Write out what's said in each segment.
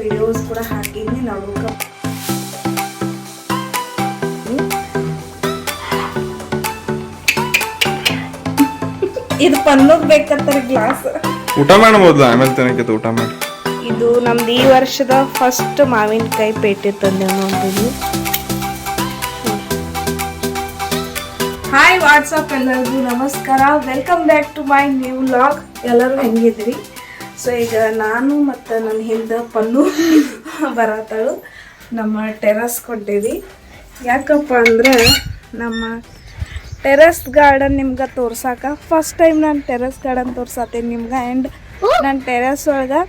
Videos ಕೂಡ ಹಾಕಿದ್ನಿ ನೋಡೋಕೆ. ಇದು ಪನ್ನೋಗ್ ಬೇಕಂತಾರೆ ಗ್ಲಾಸ್. ಊಟ ಮಾಡಬಹುದು ಆಮೇಲೆ ತನಕ ಊಟ ಮಾಡಿ. ಇದು ನಮ್ದು ಈ ವರ್ಷದ ಫಸ್ಟ್ ಮಾವಿನಕಾಯಿ ಪೇಟೆ ತಂದೆ ನೋಡ್ತೀವಿ. ಹಾಯ್ ವಾಟ್ಸಪ್, ಎಲ್ಲರಿಗೂ ನಮಸ್ಕಾರ. Welcome back to my new vlog. ಎಲ್ಲರೂ ಹೆಂಗಿದ್ರಿ? ಸೊ ಈಗ ನಾನು ಮತ್ತು ನನ್ನ ಹಿಂದೆ ಪನ್ನು ಬರತ್ತಳು. ನಮ್ಮ ಟೆರಸ್ ಕೊಟ್ಟಿವಿ. ಯಾಕಪ್ಪ ಅಂದ್ರೆ ನಮ್ಮ ಟೆರಸ್ ಗಾರ್ಡನ್ ನಿಮ್ಗೆ ತೋರ್ಸಾಕ ಫಸ್ಟ್ ಟೈಮ್ ನಾನು ಟೆರಸ್ ಗಾರ್ಡನ್ ತೋರ್ಸಾತೀನಿ ನಿಮ್ಗೆ. ಆ್ಯಂಡ್ ನಾನು ಟೆರಸ್ ಒಳಗೆ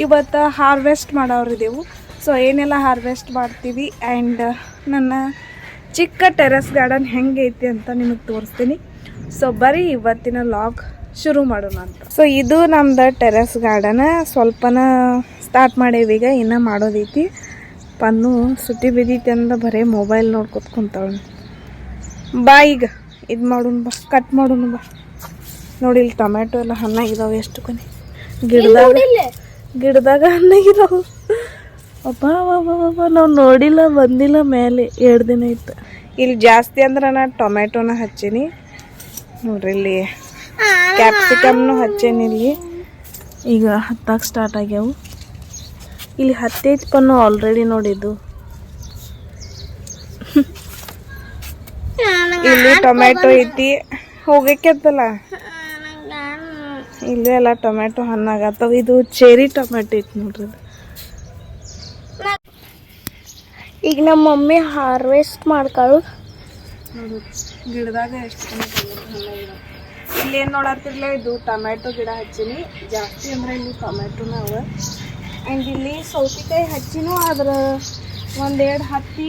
ಇವತ್ತು ಹಾರ್ವೆಸ್ಟ್ ಮಾಡೋರಿದ್ದೆವು. ಸೊ ಏನೆಲ್ಲ ಹಾರ್ವೆಸ್ಟ್ ಮಾಡ್ತೀವಿ ಆ್ಯಂಡ್ ನನ್ನ ಚಿಕ್ಕ ಟೆರಸ್ ಗಾರ್ಡನ್ ಹೆಂಗೆ ಐತಿ ಅಂತ ನಿಮಗೆ ತೋರಿಸ್ತೀನಿ. ಸೊ ಬರೀ ಇವತ್ತಿನ ಲಾಗ್ ಶುರು ಮಾಡೋಣ ಅಂತ. ಸೊ ಇದು ನಮ್ದು ಟೆರಸ್ ಗಾರ್ಡನ್. ಸ್ವಲ್ಪನ ಸ್ಟಾರ್ಟ್ ಮಾಡೇವೀಗ, ಇನ್ನೂ ಮಾಡೋದೈತಿ. ಪನ್ನು ಸುಟ್ಟಿ ಬಿದ್ದೈತಿ ಅಂದ ಬರೀ ಮೊಬೈಲ್ ನೋಡ್ಕೊತ ಕುಂತಾಳ. ಬಾ ಈಗ ಇದು ಮಾಡೋಣ, ಬಾ ಕಟ್ ಮಾಡೋಣ ಬಾ. ನೋಡಿ ಇಲ್ಲಿ ಟೊಮೆಟೊ ಎಲ್ಲ ಹಣ್ಣಾಗಿದಾವೆ. ಎಷ್ಟು ಕೊನೆ ಗಿಡದಾಗ ಹಣ್ಣಾಗಿದಾವೆ. ಅಪ್ಪ ನಾವು ನೋಡಿಲ್ಲ, ಬಂದಿಲ್ಲ ಮೇಲೆ 2 ದಿನ ಇತ್ತು. ಇಲ್ಲಿ ಜಾಸ್ತಿ ಅಂದ್ರೆ ನಾನು ಟೊಮೆಟೊನ ಹಚ್ಚೀನಿ ನೋಡ್ರಿ. ಇಲ್ಲಿ ಕ್ಯಾಪ್ಸಿಕಮ್ನು ಹಚ್ಚೇನಿ. ಇಲ್ಲಿ ಈಗ ಹತ್ತಾಗ ಸ್ಟಾರ್ಟ್ ಆಗ್ಯಾವು. ಇಲ್ಲಿ ಹತ್ತೈತಿ ಪನ್ನು ಆಲ್ರೆಡಿ ನೋಡಿದ್ದು. ಇಲ್ಲಿ ಟೊಮೆಟೊ ಐತಿ, ಹೋಗಕ್ಕೆತ್ತಲ್ಲ. ಇಲ್ಲಿ ಎಲ್ಲ ಟೊಮೆಟೊ ಹಣ್ಣಾಗತ್ತವ. ಇದು ಚೆರಿ ಟೊಮೆಟೊ ಐತಿ ನೋಡ್ರಿ. ಈಗ ನಮ್ಮ ಮಮ್ಮಿ ಹಾರ್ವೆಸ್ಟ್ ಮಾಡ್ಕೊಳ್ಳು ನೋಡು. ಗಿಡದಾಗ ಎಷ್ಟು ಹಣ್ಣಾಗಿದಾವೆ. ಇಲ್ಲಿ ಏನು ನೋಡತ್ತಿರ್ಲ, ಇದು ಟೊಮೆಟೊ ಗಿಡ ಹಚ್ಚೀನಿ. ಜಾಸ್ತಿ ಅಂದ್ರೆ ಇಲ್ಲಿ ಟೊಮೆಟೊನ ಅವ. ಆ್ಯಂಡ್ ಇಲ್ಲಿ ಸೌತೆಕಾಯಿ ಹಚ್ಚಿನೂ ಅದ್ರ 1-2 ಹತ್ತಿ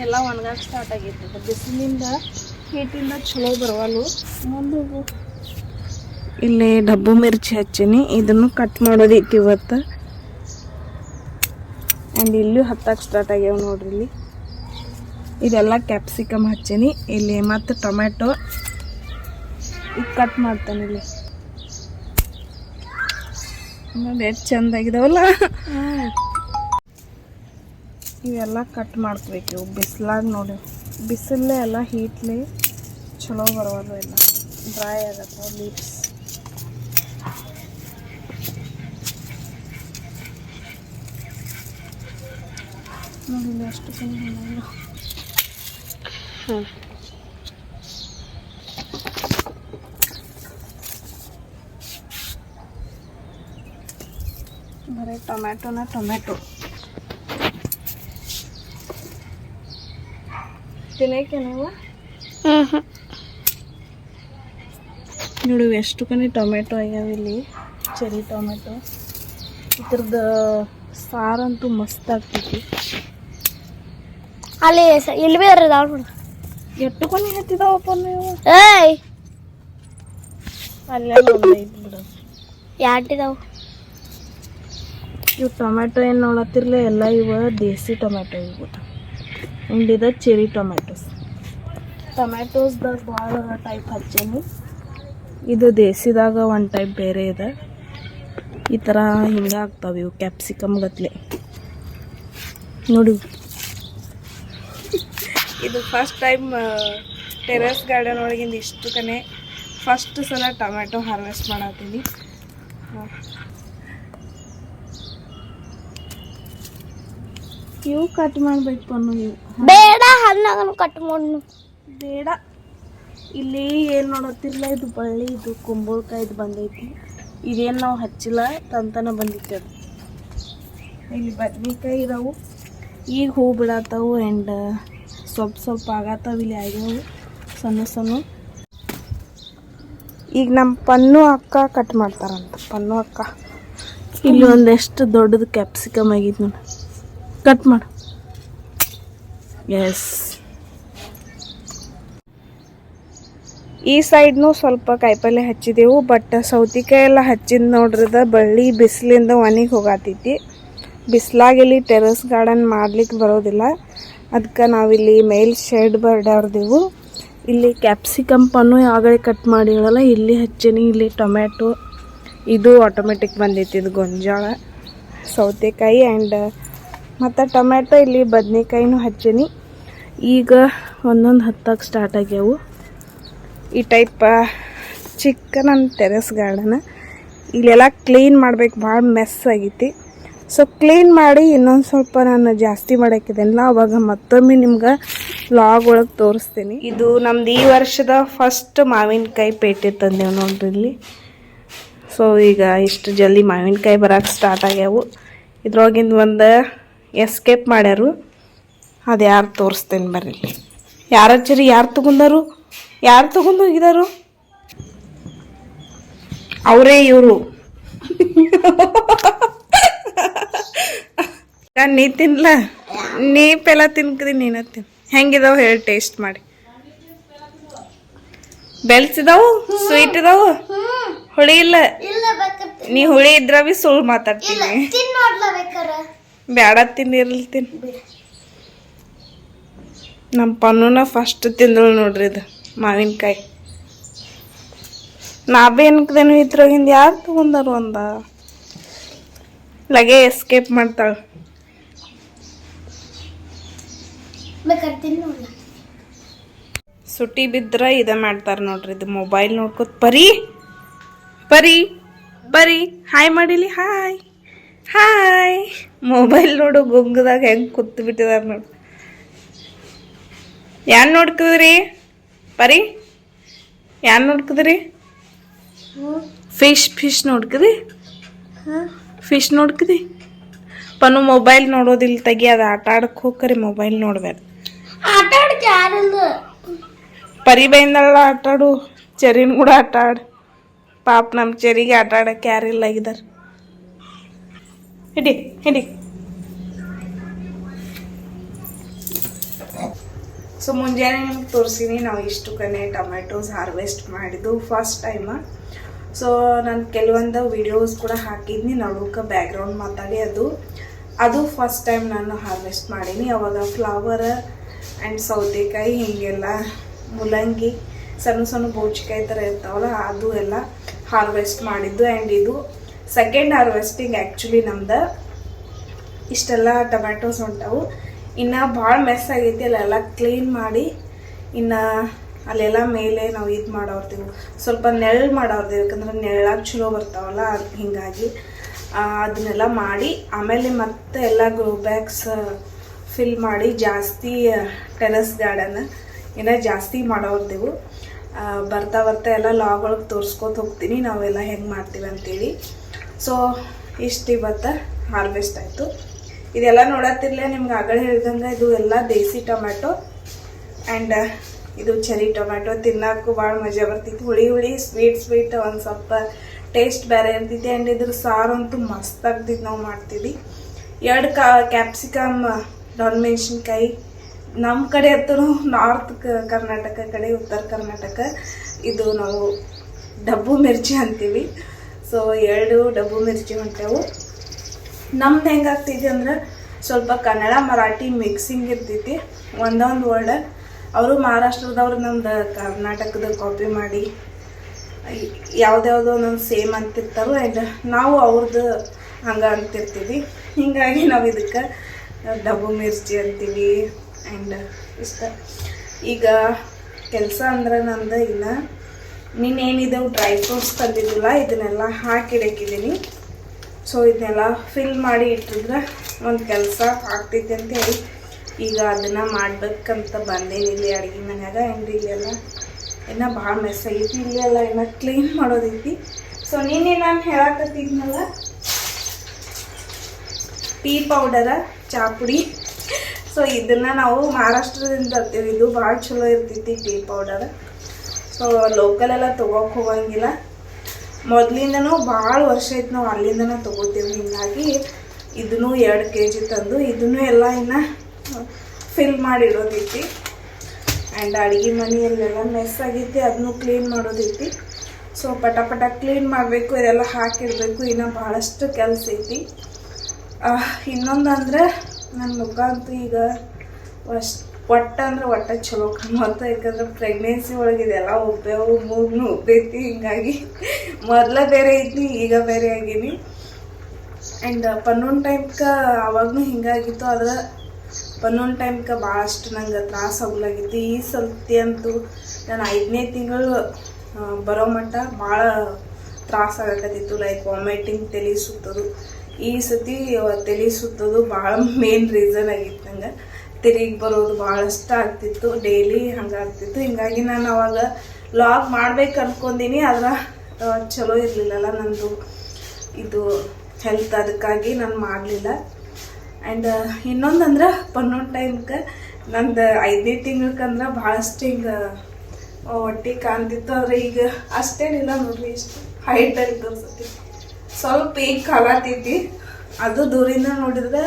ಎಲ್ಲ ಒಣಗಕ್ಕೆ ಸ್ಟಾರ್ಟ್ ಆಗೈತೆ. ಬಿಸಿಲಿಂದ ಹೀಟಿಂದ ಚಲೋ ಬರವಲ್ಲು. ಮುಂದೆ ಇಲ್ಲಿ ಡಬ್ಬು ಮಿರ್ಚಿ ಹಚ್ಚೀನಿ. ಇದನ್ನು ಕಟ್ ಮಾಡೋದೈತಿ ಇವತ್ತು. ಆ್ಯಂಡ್ ಇಲ್ಲೂ ಹತ್ತಕ್ಕೆ ಸ್ಟಾರ್ಟ್ ಆಗ್ಯಾವ ನೋಡ್ರಿ. ಇಲ್ಲಿ ಇದೆಲ್ಲ ಕ್ಯಾಪ್ಸಿಕಮ್ ಹಚ್ಚೀನಿ. ಇಲ್ಲಿ ಮತ್ತು ಟೊಮೆಟೊ ಈಗ ಕಟ್ ಮಾಡ್ತಾನೆ. ಇಲ್ಲಿ ನೋಡಿ ಎಷ್ಟು ಚೆಂದಾಗಿದಾವಲ್ಲ. ಇವೆಲ್ಲ ಕಟ್ ಮಾಡ್ಕೋಬೇಕು. ಇವು ಬಿಸಿಲಾಗ ನೋಡಿ, ಬಿಸಿಲೇ ಎಲ್ಲ ಹೀಟ್ಲಿ ಚಲೋ ಬರೋದು. ಎಲ್ಲ ಡ್ರೈ ಆಗತ್ತೆ ಲೀವ್ಸ್. ನೋಡಿ ಎಷ್ಟು ಚೆನ್ನಾಗಿ. ಬರೀ ಟೊಮೆಟೊ ತಿನ್ನಕ್ಕೆ ನೀವು ನೋಡಿ ಎಷ್ಟು ಕನೆ ಟೊಮೆಟೊ ಆಗ್ಯಾವ. ಇಲ್ಲಿ ಚೆರಿ ಟೊಮೆಟೊ. ಇದ್ರದ್ದು ಸಾರಂತೂ ಮಸ್ತ್ ಆಗ್ತೈತಿ. ಅಲ್ಲಿ ಇಲ್ಲಿ ಬಿ ಎಷ್ಟು ಕೊನೆ ಹತ್ತಿದಾವಪ್ಪ ನೀವು. ಅಲ್ಲೇ ಬಿಡು ಯಾಟಿದಾವ ಇವು ಟೊಮೆಟೊ. ಏನು ನೋಡತ್ತಿರ್ಲ ಎಲ್ಲ ಇವ ದೇಸಿ ಟೊಮೆಟೊ ಇವು. ಆ್ಯಂಡ್ ಇದು ಚೆರಿ ಟೊಮೆಟೊಸ್ದಾಗ ಭಾಳ ಟೈಪ್ ಹಚ್ಚೇನಿ. ಇದು ದೇಸಿದಾಗ ಒಂದು ಟೈಪ್ ಬೇರೆ ಇದೆ. ಈ ಥರ ಹಿಂಗೆ ಆಗ್ತಾವೆ ಇವು ಕ್ಯಾಪ್ಸಿಕಮ್ ಗತ್ಲೆ ನೋಡಿ. ಇದು ಫಸ್ಟ್ ಟೈಮ್ ಟೆರಸ್ ಗಾರ್ಡನ್ ಒಳಗಿಂದ ಇಷ್ಟು ಕನೆ ಫಸ್ಟ್ ಸಲ ಟೊಮೆಟೊ ಹಾರ್ವೆಸ್ಟ್ ಮಾಡತ್ತೀನಿ. ಇವು ಕಟ್ ಮಾಡ್ಬೇಕು ಅನ್ನೋ. ಇವು ಬೇಡ, ಹಣ್ಣಾಗನು ಕಟ್ ಮಾಡು ಬೇಡ. ಇಲ್ಲಿ ಏನು ನೋಡತ್ತಿರ್ಲ, ಇದು ಬಳ್ಳಿ, ಇದು ಕುಂಬಳಕಾಯ್ದು ಬಂದೈತಿ. ಇದೇನು ನಾವು ಹಚ್ಚಿಲ್ಲ, ತಂತನ ಬಂದಿತ್ತು ಅದು. ಇಲ್ಲಿ ಬದ್ನಿಕಾಯಿ ಇದಾವು, ಈಗ ಹೂ ಬಿಡತ್ತವು. ಆ್ಯಂಡ್ ಸ್ವಲ್ಪ ಆಗತ್ತವು. ಇಲ್ಲಿ ಆಗ್ಯಾವು ಸಣ್ಣ ಸಣ್ಣ. ಈಗ ನಮ್ಮ ಪನ್ನು ಅಕ್ಕ ಕಟ್ ಮಾಡ್ತಾರಂತ. ಪನ್ನು ಅಕ್ಕ ಇಲ್ಲಿ ಒಂದೆಷ್ಟು ದೊಡ್ಡದು ಕ್ಯಾಪ್ಸಿಕಮ್ ಆಗಿತ್ತು ನೋಡಿ. ಕಟ್ ಮಾಡು. ಎಸ್. ಈ ಸೈಡ್ನು ಸ್ವಲ್ಪ ಕಾಯಿಪಲ್ಲೆ ಹಚ್ಚಿದೆವು. ಬಟ್ ಸೌತೆಕಾಯಿ ಎಲ್ಲ ಹಚ್ಚಿದ ನೋಡ್ರದ ಬಳ್ಳಿ ಬಿಸಿಲಿಂದ ಒಣಗಿ ಹೋಗತೈತಿ. ಬಿಸಿಲಾಗಿಲ್ಲಿ ಟೆರಸ್ ಗಾರ್ಡನ್ ಮಾಡ್ಲಿಕ್ಕೆ ಬರೋದಿಲ್ಲ. ಅದಕ್ಕೆ ನಾವಿಲ್ಲಿ ಮೇಲ್ ಶೇಡ್ ಬರ್ಡಾರ್ದೆವು. ಇಲ್ಲಿ ಕ್ಯಾಪ್ಸಿಕಮ್ ಪನ್ನು ಆಗಲೇ ಕಟ್ ಮಾಡಿ ಹೇಳಲ್ಲ, ಇಲ್ಲಿ ಹಚ್ಚೀನಿ. ಇಲ್ಲಿ ಟೊಮ್ಯಾಟೊ, ಇದು ಆಟೋಮೆಟಿಕ್ ಬಂದೈತಿ, ಇದು ಗೊಂಜಾಳ. ಸೌತೆಕಾಯಿ ಆ್ಯಂಡ್ ಮತ್ತು ಟೊಮ್ಯಾಟೊ ಇಲ್ಲಿ ಬದ್ನೆಕಾಯಿನೂ ಹಚ್ಚೀನಿ. ಈಗ ಒಂದೊಂದು ಹತ್ತಕ್ಕೆ ಸ್ಟಾರ್ಟ್ ಆಗ್ಯಾವು. ಈ ಟೈಪ್ ಚಿಕ್ಕ ನನ್ನ ಟೆರೆಸ್ ಗಾರ್ಡನ್. ಇಲ್ಲೆಲ್ಲ ಕ್ಲೀನ್ ಮಾಡ್ಬೇಕು, ಭಾಳ ಮೆಸ್ ಆಗೈತಿ. ಸೊ ಕ್ಲೀನ್ ಮಾಡಿ ಇನ್ನೊಂದು ಸ್ವಲ್ಪ ನಾನು ಜಾಸ್ತಿ ಮಾಡೋಕ್ಕಿದ್ದೇನಲ್ಲ, ಅವಾಗ ಮತ್ತೊಮ್ಮೆ ನಿಮ್ಗೆ ವ್ಲಾಗ್ ಒಳಗೆ ತೋರಿಸ್ತೀನಿ. ಇದು ನಮ್ದು ಈ ವರ್ಷದ ಫಸ್ಟ್ ಮಾವಿನಕಾಯಿ ಪೇಟೆ ತಂದೆವು ನೋಡ್ರಿ ಇಲ್ಲಿ. ಸೊ ಈಗ ಇಷ್ಟು ಜಲ್ದಿ ಮಾವಿನಕಾಯಿ ಬರೋಕ್ಕೆ ಸ್ಟಾರ್ಟ್ ಆಗ್ಯಾವು. ಇದ್ರೊಳಗಿಂದ ಒಂದು ಎಸ್ಕೇಪ್ ಮಾಡ್ಯಾರು, ಅದು ಯಾರು ತೋರಿಸ್ತೇನೆ ಬರ್ರಿ. ಯಾರು ಹಚ್ಚಿರಿ, ಯಾರು ತಗೊಂಡರು, ಯಾರು ತಗೊಂಡು ಹೋಗಿದಾರು? ಅವರೇ ಇವರು. ನೀ ತಿನ್ಲ, ನೀ ಪೆಲ ತಿನ್ಕದಿ, ನೀನ ತಿನ್. ಹೆಂಗಿದಾವು ಹೇಳಿ, ಟೇಸ್ಟ್ ಮಾಡಿ. ಬೆಲ್ಸಿದಾವು, ಸ್ವೀಟ್ ಇದಾವು, ಹುಳಿ ಇಲ್ಲ. ನೀ ಹುಳಿ ಇದ್ರ ಬಿ ಸುಳ್ಳು ಮಾತಾಡ್ತೀನಿ. ಬ್ಯಾಡ ತಿನ್ನಿರ್ಲಿ, ತಿನ್. ನಮ್ಮ ಪನ್ನುನ ಫಸ್ಟ್ ತಿಂದಳು ನೋಡ್ರಿ ಇದು ಮಾವಿನಕಾಯಿ. ನಾ ಬಿ ಅನ್ಕದೇನು ಇದ್ರಾಗಿಂದ ಯಾರು ತಗೊಂಡಾರು ಅಂದ. ಲಗೆ ಎಸ್ಕೇಪ್ ಮಾಡ್ತಾಳ. ಸುಟಿ ಬಿದ್ರ ಇದ ಮಾಡ್ತಾರ ನೋಡ್ರಿ, ಇದು ಮೊಬೈಲ್ ನೋಡ್ಕೊತ. ಪರಿ ಪರಿ ಪರಿ ಹಾಯ್ ಮಾಡಿಲಿ, ಹಾಯ್ ಹಾಯ್. ಮೊಬೈಲ್ ನೋಡು ಗುಂಗದಾಗ ಹೆಂಗೆ ಕೂತ್ ಬಿಟ್ಟಿದಾರ ನೋಡು. ಯಾನ್ ನೋಡ್ಕದ್ರಿ ಪರಿ, ಯಾನ್ ನೋಡ್ಕದ್ರಿ? ಫಿಶ್ ನೋಡ್ಕದಿ, ಫಿಶ್ ನೋಡ್ಕದಿ. ಪನು ಮೊಬೈಲ್ ನೋಡೋದಿಲ್ಲ, ತೆಗಿ. ಅದು ಆಟ ಆಡಕ್ಕೆ ಹೋಗ್ಕರಿ, ಮೊಬೈಲ್ ನೋಡ್ಬೇಡ. ಪರಿ ಬೈಂದಲ್ಲ, ಆಟಾಡು. ಚೆರಿನ ಕೂಡ ಆಟ ಆಡು. ಪಾಪ ನಮ್ಮ ಚೆರಿಗೆ ಆಟ ಆಡಕ್ಕೆ ಯಾರಿಲ್ಲ ಆಗಿದಾರ. ಹಿಡಿ ಹಿಡಿ. ಸೊ ಮುಂಜಾನೆ ನಿಮ್ಗೆ ತೋರಿಸಿನಿ ನಾವು ಇಷ್ಟು ಕನೆ ಟೊಮೆಟೊಸ್ ಹಾರ್ವೆಸ್ಟ್ ಮಾಡಿದ್ದು ಫಸ್ಟ್ ಟೈಮ್. ಸೊ ನಾನು ಕೆಲವೊಂದು ವಿಡಿಯೋಸ್ ಕೂಡ ಹಾಕಿದ್ನಿ, ನಡುಕ ಬ್ಯಾಕ್ಗ್ರೌಂಡ್ ಮಾತಾಡಿ. ಅದು ಫಸ್ಟ್ ಟೈಮ್ ನಾನು ಹಾರ್ವೆಸ್ಟ್ ಮಾಡೀನಿ. ಅವಾಗ ಫ್ಲವರ್ ಆ್ಯಂಡ್ ಸೌತೆಕಾಯಿ ಹೀಗೆಲ್ಲ ಮುಲ್ಲಂಗಿ ಸಣ್ಣ ಸಣ್ಣ ಬೋಚಿಕಾಯಿ ಥರ ಇರ್ತಾವಲ್ಲ, ಅದು ಎಲ್ಲ ಹಾರ್ವೆಸ್ಟ್ ಮಾಡಿದ್ದು. ಆ್ಯಂಡ್ ಇದು ಸೆಕೆಂಡ್ ಹಾರ್ವೆಸ್ಟಿಂಗ್ ಆ್ಯಕ್ಚುಲಿ ನಮ್ದು. ಇಷ್ಟೆಲ್ಲ ಟೊಮ್ಯಾಟೊಸ್ ಹೊಂಟವು. ಇನ್ನು ಭಾಳ ಮೆಸ್ ಆಗೈತಿ, ಅಲ್ಲೆಲ್ಲ ಕ್ಲೀನ್ ಮಾಡಿ ಇನ್ನು ಅಲ್ಲೆಲ್ಲ ಮೇಲೆ ನಾವು ಇದು ಮಾಡೋರ್ತೀವಿ, ಸ್ವಲ್ಪ ನೆರಳು ಮಾಡೋರ್ತೀವಿ. ಯಾಕಂದ್ರೆ ನೆರಳಾಗಿ ಚಲೋ ಬರ್ತಾವಲ್ಲ, ಅದು ಹೀಗಾಗಿ ಅದನ್ನೆಲ್ಲ ಮಾಡಿ ಆಮೇಲೆ ಮತ್ತೆ ಎಲ್ಲ ಗ್ರೋ ಬ್ಯಾಗ್ಸ್ ಫಿಲ್ ಮಾಡಿ ಜಾಸ್ತಿ ಟೆರೆಸ್ ಗಾರ್ಡನ್ ಇನ್ನೂ ಜಾಸ್ತಿ ಮಾಡೋರ್ದೆವು. ಬರ್ತಾ ಬರ್ತಾ ಎಲ್ಲ ಲಾಗ್ ಒಳಗೆ ತೋರಿಸ್ಕೊತ ಹೋಗ್ತೀನಿ ನಾವೆಲ್ಲ ಹೆಂಗೆ ಮಾಡ್ತೀವಿ ಅಂತೇಳಿ. ಸೊ ಇಷ್ಟು ಇವತ್ತು ಹಾರ್ವೆಸ್ಟ್ ಆಯಿತು. ಇದೆಲ್ಲ ನೋಡತ್ತಿರ್ಲೇ ನಿಮ್ಗೆ ಆಗಲೇ ಹೇಳ್ದಂಗೆ ಇದು ಎಲ್ಲ ದೇಸಿ ಟೊಮ್ಯಾಟೊ ಆ್ಯಂಡ್ ಇದು ಚೆರಿ ಟೊಮ್ಯಾಟೊ. ತಿನ್ನೋಕ್ಕೂ ಭಾಳ ಮಜಾ ಬರ್ತಿತ್ತು, ಹುಳಿ ಹುಳಿ ಸ್ವೀಟ್ ಒಂದು ಸ್ವಲ್ಪ ಟೇಸ್ಟ್ ಬೇರೆ ಇರ್ತಿತ್ತು. ಆ್ಯಂಡ್ ಇದ್ರ ಸಾರು ಅಂತೂ ಮಸ್ತ್ ಆಗ್ತಿತ್ತು. ನಾವು ಮಾಡ್ತಿದ್ವಿ 2 ಕ್ಯಾಪ್ಸಿಕಮ್, ಮೆಣಸಿನ್ಕಾಯಿ. ನಮ್ಮ ಕಡೆ ಅಂತೂ ನಾರ್ತ್ ಕರ್ನಾಟಕ ಕಡೆ, ಉತ್ತರ ಕರ್ನಾಟಕ ಇದು ನಾವು ಡಬ್ಬು ಮಿರ್ಚಿ ಅಂತೀವಿ. ಸೊ 2 ಡಬ್ಬು ಮಿರ್ಚಿ ಹೊಂಟೆವು. ನಮ್ದು ಹೆಂಗಾಗ್ತೈತಿ ಅಂದ್ರೆ ಸ್ವಲ್ಪ ಕನ್ನಡ ಮರಾಠಿ ಮಿಕ್ಸಿಂಗ್ ಇರ್ತೈತಿ, ಒಂದೊಂದು ವರ್ಡ್. ಅವರು ಮಹಾರಾಷ್ಟ್ರದವ್ರು ನಮ್ದು ಕರ್ನಾಟಕದ ಕಾಪಿ ಮಾಡಿ ಯಾವುದ್ಯಾವುದೋ ಒಂದೊಂದು ಸೇಮ್ ಅಂತಿರ್ತಾರೋ. ಆ್ಯಂಡ್ ನಾವು ಅವ್ರದ್ದು ಹಂಗೆ ಅಂತಿರ್ತೀವಿ. ಹೀಗಾಗಿ ನಾವು ಇದಕ್ಕೆ ಡಬ್ಬು ಮಿರ್ಚಿ ಅಂತೀವಿ. ಆ್ಯಂಡ್ ಇಷ್ಟ. ಈಗ ಕೆಲಸ ಅಂದ್ರೆ ನಂದು ಇನ್ನು ನೀನೇನಿದೆ ಡ್ರೈ ಫ್ರೂಟ್ಸ್ ತಂದಿದ್ದಿಲ್ಲ, ಇದನ್ನೆಲ್ಲ ಹಾಕಿಡಕ್ಕಿದ್ದೀನಿ. ಸೊ ಇದನ್ನೆಲ್ಲ ಫಿಲ್ ಮಾಡಿ ಇಟ್ಟಿದ್ರೆ ಒಂದು ಕೆಲಸ ಆಗ್ತೈತಿ ಅಂತ ಹೇಳಿ ಈಗ ಅದನ್ನು ಮಾಡ್ಬೇಕಂತ ಬಂದೇನಿ ಇಲ್ಲಿ ಅಡುಗೆ ಮನ್ಯಾಗ. ಆ್ಯಂಡ್ ಇಲ್ಲೆಲ್ಲ ಇನ್ನೂ ಭಾಳ ಮೆಸ್ ಆಗೈತಿ, ಇಲ್ಲೆಲ್ಲ ಇನ್ನೂ ಕ್ಲೀನ್ ಮಾಡೋದೈತಿ. ಸೊ ನೀನೇ ನಾನು ಹೇಳಕತ್ತಿದ್ನಲ್ಲ, ಟೀ ಪೌಡರ, ಚಾ ಪುಡಿ. ಸೊ ಇದನ್ನು ನಾವು ಮಹಾರಾಷ್ಟ್ರದಿಂದ ತರ್ತೀವಿ. ಇದು ಭಾಳ ಚಲೋ ಇರ್ತೈತಿ ಟೀ ಪೌಡರ್. ಸೊ ಲೋಕಲೆಲ್ಲ ತೊಗೋಕ್ಕೆ ಹೋಗಂಗಿಲ್ಲ. ಮೊದಲಿಂದನೂ ಭಾಳ ವರ್ಷ ಆಯ್ತು ನಾವು ಅಲ್ಲಿಂದನೇ ತೊಗೋತೀವಿ. ಹೀಗಾಗಿ ಇದನ್ನು 2 kg ತಂದು ಇದನ್ನು ಎಲ್ಲ ಇನ್ನು ಫಿಲ್ ಮಾಡಿಡೋದೈತಿ. ಆ್ಯಂಡ್ ಅಡುಗೆ ಮನೆಯಲ್ಲೆಲ್ಲ ಮೆಸ್ ಆಗೈತಿ, ಅದನ್ನು ಕ್ಲೀನ್ ಮಾಡೋದೈತಿ. ಸೊ ಪಟ ಕ್ಲೀನ್ ಮಾಡಬೇಕು, ಇದೆಲ್ಲ ಹಾಕಿಡಬೇಕು. ಇನ್ನು ಭಾಳಷ್ಟು ಕೆಲಸ ಐತಿ. ಇನ್ನೊಂದು ಅಂದ್ರೆ ನನ್ನ ಮುಖ ಅಂತೂ ಈಗ ಒಟ್ಟು ಚಲೋ ಕಾಣುತ್ತೆ. ಯಾಕಂದ್ರೆ ಪ್ರೆಗ್ನೆನ್ಸಿ ಒಳಗೆ ಇದೆಲ್ಲ ಉಬ್ಬೇವು, ಮೂಗ್ನು ಉಬ್ಬೈತಿ. ಹಿಂಗಾಗಿ ಮೊದಲ ಬೇರೆ ಐತಿ, ಈಗ ಬೇರೆ ಆಗೀನಿ. ಆ್ಯಂಡ್ ಪನ್ನೊಂದು ಟೈಮ್ಗೆ ಅವಾಗೂ ಹಿಂಗಾಗಿತ್ತು. ಆದ್ರೆ ಪನ್ನೊಂದು ಟೈಮ್ಗೆ ಭಾಳಷ್ಟು ನಂಗೆ ತ್ರಾಸ ಆಗ್ಲಾಗಿತ್ತು. ಈ ಸತಿ ಅಂತೂ ನಾನು 5ನೇ ತಿಂಗಳು ಬರೋ ಮಟ್ಟ ಭಾಳ ತ್ರಾಸ ಆಗಕತ್ತಿತ್ತು. ಲೈಕ್ ವಾಮಿಟಿಂಗ್, ತಲೆ ಸುತ್ತೋದು. ಈ ಸತಿ ತಲೆ ಸುತ್ತೋದು ಭಾಳ ಮೇನ್ ರೀಸನ್ ಆಗಿತ್ತು. ನಂಗೆ ತಿರುಗಿ ಬರೋದು ಭಾಳಷ್ಟು ಆಗ್ತಿತ್ತು, ಡೈಲಿ ಹಂಗಾಗ್ತಿತ್ತು. ಹಿಂಗಾಗಿ ನಾನು ಅವಾಗ ಲಾಗ್ ಮಾಡ್ಬೇಕು ಅನ್ಕೊಂಡೀನಿ. ಆದ್ರೆ ಚಲೋ ಇರಲಿಲ್ಲಲ್ಲ ನಂದು ಇದು ಹೆಲ್ತ್, ಅದಕ್ಕಾಗಿ ನಾನು ಮಾಡಲಿಲ್ಲ. ಆ್ಯಂಡ್ ಇನ್ನೊಂದಂದ್ರೆ ಪನ್ನೊಂದು ಟೈಮ್ಗೆ ನಂದು 5ನೇ ತಿಂಗಳಕ್ಕಂದ್ರೆ ಭಾಳಷ್ಟು ಹಿಂಗೆ ಹೊಟ್ಟೆ ಕಾಣ್ತಿತ್ತು. ಆದರೆ ಈಗ ಅಷ್ಟೇನಿಲ್ಲ ನೋಡ್ರಿ, ಇಷ್ಟು ಹೈಟಾಗಿ ತೋರಿಸತಿ. ಸ್ವಲ್ಪ ಈಗ ಕಾಲತ್ತೈತಿ, ಅದು ದೂರಿಂದ ನೋಡಿದ್ರೆ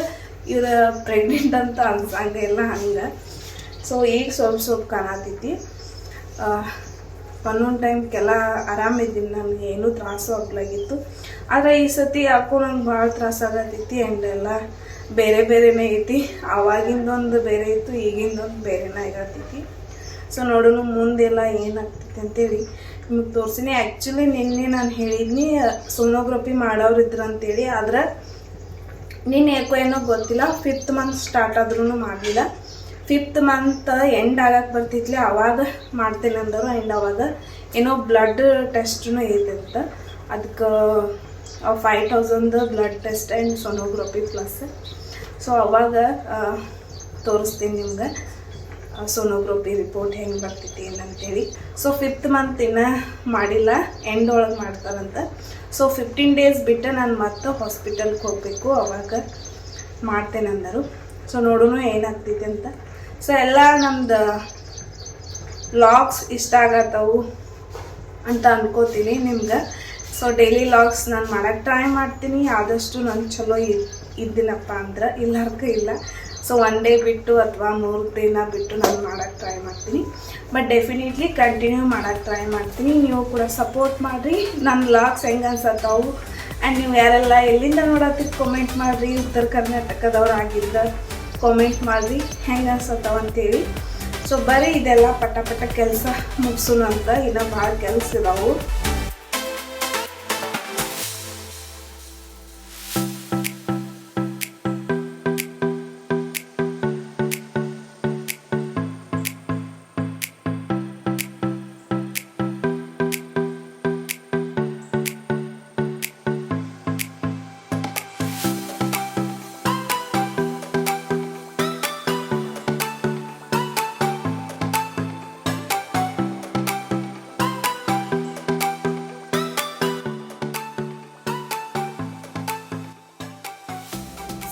ಇವ್ರ ಪ್ರೆಗ್ನೆಂಟ್ ಅಂತ ಅನ್ಸಂಗಿಲ್ಲ ಹಂಗೆ. ಸೊ ಈಗ ಸ್ವಲ್ಪ ಕಾಣತೈತಿ. ಪನ್ನೊಂದು ಟೈಮ್ಗೆಲ್ಲ ಆರಾಮಿದ್ದೀನಿ, ನನಗೆ ಏನೂ ತ್ರಾಸು ಆಗ್ಲಾಗಿತ್ತು. ಆದರೆ ಈ ಸತಿ ಯಾಕೋ ನಂಗೆ ಭಾಳ ತ್ರಾಸ ಆಗತ್ತೈತಿ. ಆ್ಯಂಡ್ ಎಲ್ಲ ಬೇರೆನೇ ಐತಿ. ಅವಾಗಿಂದೊಂದು ಬೇರೆ ಇತ್ತು, ಈಗಿಂದೊಂದು ಬೇರೆನೇ ಆಗತ್ತೈತಿ. ಸೊ ನೋಡೋಣ ಮುಂದೆಲ್ಲ ಏನಾಗ್ತೈತಿ ಅಂತೇಳಿ ನಿಮಗೆ ತೋರಿಸಿನಿ. ಆ್ಯಕ್ಚುಲಿ ನಿನ್ನೆ ನಾನು ಹೇಳಿದ್ನಿ ಸೋನೋಗ್ರಫಿ ಮಾಡೋರಿದ್ರು ಅಂತೇಳಿ. ಆದ್ರೆ ನಿನ್ನೆ ಯಾಕೋ ಏನೋ ಗೊತ್ತಿಲ್ಲ, 5th ಮಂತ್ ಸ್ಟಾರ್ಟ್ ಆದ್ರೂ ಮಾಡಲಿಲ್ಲ. 5th ಮಂತ್ ಎಂಡ್ ಆಗಕ್ಕೆ ಬರ್ತಿದ್ಲಿ, ಅವಾಗ ಮಾಡ್ತೇನೆ ಅಂದರು. ಆ್ಯಂಡ್ ಅವಾಗ ಏನೋ ಬ್ಲಡ್ ಟೆಸ್ಟೂ ಐತಂತ. ಅದಕ್ಕೆ 5,000 blood test and sonography plus. So ಅವಾಗ ತೋರಿಸ್ತೀನಿ ನಿಮ್ಗೆ ಸೋನೋಗ್ರಫಿ ರಿಪೋರ್ಟ್ ಹೆಂಗೆ ಬರ್ತೈತಿ ಏನಂತೇಳಿ. ಸೊ 5th ಮಂತ್ ಇನ್ನೂ ಮಾಡಿಲ್ಲ, ಎಂಡ್ ಒಳಗೆ ಮಾಡ್ತಾರಂತ. ಸೊ 15 ಡೇಸ್ ಬಿಟ್ಟು ನಾನು ಮತ್ತೆ ಹಾಸ್ಪಿಟಲ್ಗೆ ಹೋಗಬೇಕು, ಅವಾಗ ಮಾಡ್ತೇನೆ ಅಂದರು. ಸೊ ನೋಡೋಣ ಏನಾಗ್ತೈತಿ ಅಂತ. ಸೊ ಎಲ್ಲ ನಮ್ದು ಲಾಗ್ಸ್ ಇಷ್ಟ ಆಗತ್ತವು ಅಂತ ಅನ್ಕೋತೀನಿ ನಿಮ್ಗೆ. ಸೊ ಡೈಲಿ ಲಾಗ್ಸ್ ನಾನು ಮಾಡೋಕ್ಕೆ ಟ್ರೈ ಮಾಡ್ತೀನಿ. ಆದಷ್ಟು ನಾನು ಚಲೋ ಇದ್ದೀನಪ್ಪ ಅಂದ್ರೆ, ಇಲ್ಲರ್ಕ ಇಲ್ಲ. ಸೊ 1 ಡೇ ಬಿಟ್ಟು ಅಥವಾ 3 ದಿನ ಬಿಟ್ಟು ನಾನು ಮಾಡೋಕ್ಕೆ ಟ್ರೈ ಮಾಡ್ತೀನಿ. ಬಟ್ ಡೆಫಿನೆಟ್ಲಿ ಕಂಟಿನ್ಯೂ ಮಾಡೋಕ್ಕೆ ಟ್ರೈ ಮಾಡ್ತೀನಿ. ನೀವು ಕೂಡ ಸಪೋರ್ಟ್ ಮಾಡಿರಿ. ನನ್ನ ಲಾಗ್ಸ್ ಹೆಂಗೆ ಅನ್ಸತ್ತವು. ಆ್ಯಂಡ್ ನೀವು ಯಾರೆಲ್ಲ ಎಲ್ಲಿಂದ ನೋಡತ್ತೀರಿ ಕಾಮೆಂಟ್ ಮಾಡಿರಿ. ಉತ್ತರ ಕರ್ನಾಟಕದವ್ರು ಆಗಿದ್ದ ಕಾಮೆಂಟ್ ಮಾಡಿರಿ ಹೆಂಗೆ ಅನ್ಸತ್ತವ ಅಂತೇಳಿ. ಸೊ ಬರೀ ಇದೆಲ್ಲ ಪಟ ಕೆಲಸ ಮುಗಿಸೋಣ ಅಂತ, ಇನ್ನೂ ಭಾಳ ಕೆಲಸ ಇದಾವೆ.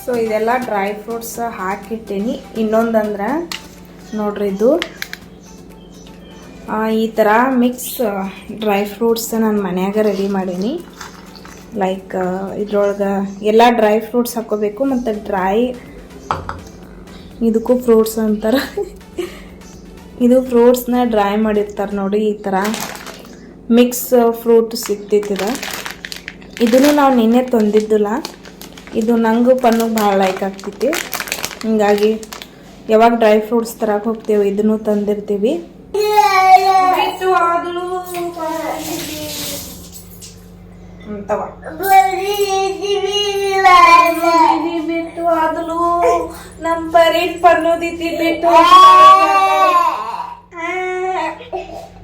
ಸೊ ಇದೆಲ್ಲ ಡ್ರೈ ಫ್ರೂಟ್ಸ್ ಹಾಕಿಟ್ಟೀನಿ. ಇನ್ನೊಂದಂದ್ರೆ ನೋಡ್ರಿ, ಇದು ಈ ಥರ ಮಿಕ್ಸ್ ಡ್ರೈ ಫ್ರೂಟ್ಸ್ ನಾನು ಮನ್ಯಾಗ ರೆಡಿ ಮಾಡೀನಿ. ಲೈಕ್ ಇದ್ರೊಳಗೆ ಎಲ್ಲ ಡ್ರೈ ಫ್ರೂಟ್ಸ್ ಹಾಕೋಬೇಕು. ಮತ್ತು ಇದಕ್ಕೂ ಫ್ರೂಟ್ಸ್ ಅಂತಾರೆ. ಇದು ಫ್ರೂಟ್ಸ್ನ ಡ್ರೈ ಮಾಡಿರ್ತಾರೆ ನೋಡಿ. ಈ ಥರ ಮಿಕ್ಸ್ ಫ್ರೂಟ್ ಸಿಗ್ತಿತ್ತು. ಇದನ್ನು ನಾವು ನಿನ್ನೆ ತಂದಿದ್ದಿಲ್ಲ. ಇದು ನಂಗೂ ಪನ್ನುಗೆ ಭಾಳ ಲೈಕ್ ಆಗ್ತೈತಿ. ಹಿಂಗಾಗಿ ಯಾವಾಗ ಡ್ರೈ ಫ್ರೂಟ್ಸ್ ತರಕ್ಕೆ ಹೋಗ್ತೇವೆ ಇದನ್ನು ತಂದಿರ್ತೀವಿ. ಬಿಟ್ಟು ಆದಲು ನಮ್ಮ ಪರೀಟ್ ಪನ್ನೋದಿತಿ ಬಿಟ್ಟು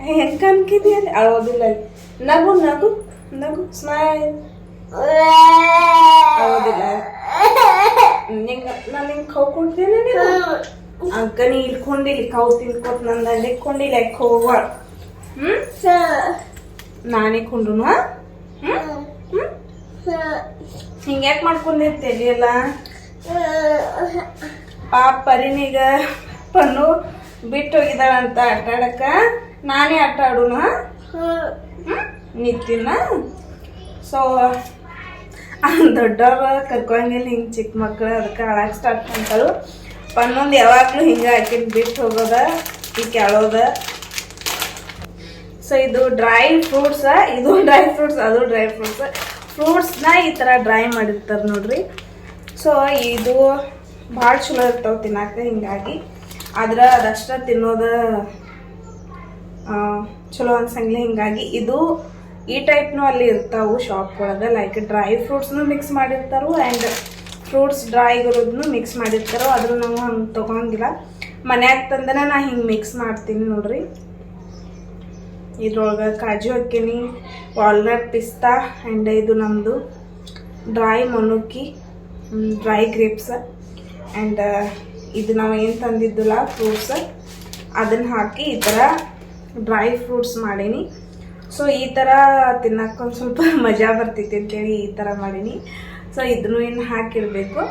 ಹೆಂಗ್ ಕನ್ಕಿದ್ಯಲ್ಲ, ಅಳೋದಿಲ್ಲ. ನಗು ನಗು ನಗು, ಸ್ಮೈಲ್. ಹೌದಿಲ್ಲ, ನಾನು ಹಿಂಗೆ ಕೌ ಕೊಡ್ತೇನೆ. ಅಕ್ಕ ನೀ ಇಟ್ಕೊಂಡಿಲ್ಲ, ಕೌ ತಿನ್ಕೊಟ್ ನಂದು ಅಲ್ಲಿ ಇಟ್ಕೊಂಡಿಲ್ಲ. ಹೋಗ ನಾನೇ ಕೊಂಡ್ರು. ಹಿಂಗ್ಯಾಕೆ ಮಾಡ್ಕೊಂಡಿರ್ತೇಲಿ ಎಲ್ಲ ಪಾಪ ಪರಿನೀಗ ಪನ್ನು ಬಿಟ್ಟು ಹೋಗಿದ್ದಾಳಂತ ಆಟಾಡಕ್ಕ. ನಾನೇ ಆಟ ಆಡೋಣ ನಿಂತಿನ. ಸೊ ದೊಡ್ಡವ್ರ ಕರ್ಕೊಂಗಿಲ್ಲ, ಹಿಂಗೆ ಚಿಕ್ಕ ಮಕ್ಕಳು ಅದಕ್ಕೆ ಆಳಕ್ಕೆ ಸ್ಟಾರ್ಟ್ ಮಾಡ್ತಾಳು. ಪನ್ನೊಂದು ಯಾವಾಗಲೂ ಹಿಂಗೆ ಹಾಕಿದ್ ಬಿಟ್ಟು ಹೋಗೋದ, ಈಗ ಕೇಳೋದ. ಸೊ ಇದು ಡ್ರೈ ಫ್ರೂಟ್ಸ್, ಇದು ಡ್ರೈ ಫ್ರೂಟ್ಸ್, ಅದು ಡ್ರೈ ಫ್ರೂಟ್ಸ್. ಫ್ರೂಟ್ಸ್ನ ಈ ಥರ ಡ್ರೈ ಮಾಡಿರ್ತಾರೆ ನೋಡ್ರಿ. ಸೊ ಇದು ಭಾಳ ಚಲೋ ಇರ್ತಾವೆ ತಿನ್ನಕ್ಕೆ. ಹಿಂಗಾಗಿ ಆದ್ರೆ ಅದಷ್ಟ ತಿನ್ನೋದ ಚಲೋ ಅನ್ಸಂಗಿಲ್ಲ. ಹಿಂಗಾಗಿ ಇದು ಈ ಟೈಪ್ನು ಅಲ್ಲಿ ಇರ್ತಾವು ಶಾಪ್ ಒಳಗೆ. ಲೈಕ್ ಡ್ರೈ ಫ್ರೂಟ್ಸ್ನು ಮಿಕ್ಸ್ ಮಾಡಿರ್ತಾರೋ ಆ್ಯಂಡ್ ಫ್ರೂಟ್ಸ್ ಡ್ರೈ ಇರೋದನ್ನು ಮಿಕ್ಸ್ ಮಾಡಿರ್ತಾರೋ. ಆದರೂ ನಾವು ಹಂಗೆ ತೊಗೊಂಗಿಲ್ಲ. ಮನ್ಯಾಗ ತಂದನ ನಾ ಹಿಂಗೆ ಮಿಕ್ಸ್ ಮಾಡ್ತೀನಿ ನೋಡ್ರಿ. ಇದ್ರೊಳಗೆ ಕಾಜು ಹಾಕೀನಿ, ವಾಲ್ನಟ್, ಪಿಸ್ತಾ ಆ್ಯಂಡ್ ಇದು ನಮ್ಮದು ಡ್ರೈ ಮೊನುಕ್ಕಿ, ಡ್ರೈ ಗ್ರೇಪ್ಸ್ ಆ್ಯಂಡ್ ಇದು ನಾವು ಏನು ತಂದಿದ್ದಿಲ್ಲ ಫ್ರೂಟ್ಸ್ ಅದನ್ನು ಹಾಕಿ ಈ ಥರ ಡ್ರೈ ಫ್ರೂಟ್ಸ್ ಮಾಡೀನಿ. ಸೊ ಈ ಥರ ತಿನ್ನಕ್ಕೆ ಒಂದು ಸ್ವಲ್ಪ ಮಜಾ ಬರ್ತೈತಿ ಅಂತೇಳಿ ಈ ಥರ ಮಾಡೀನಿ. ಸೊ ಇದನ್ನು ಏನು ಹಾಕಿಡಬೇಕು.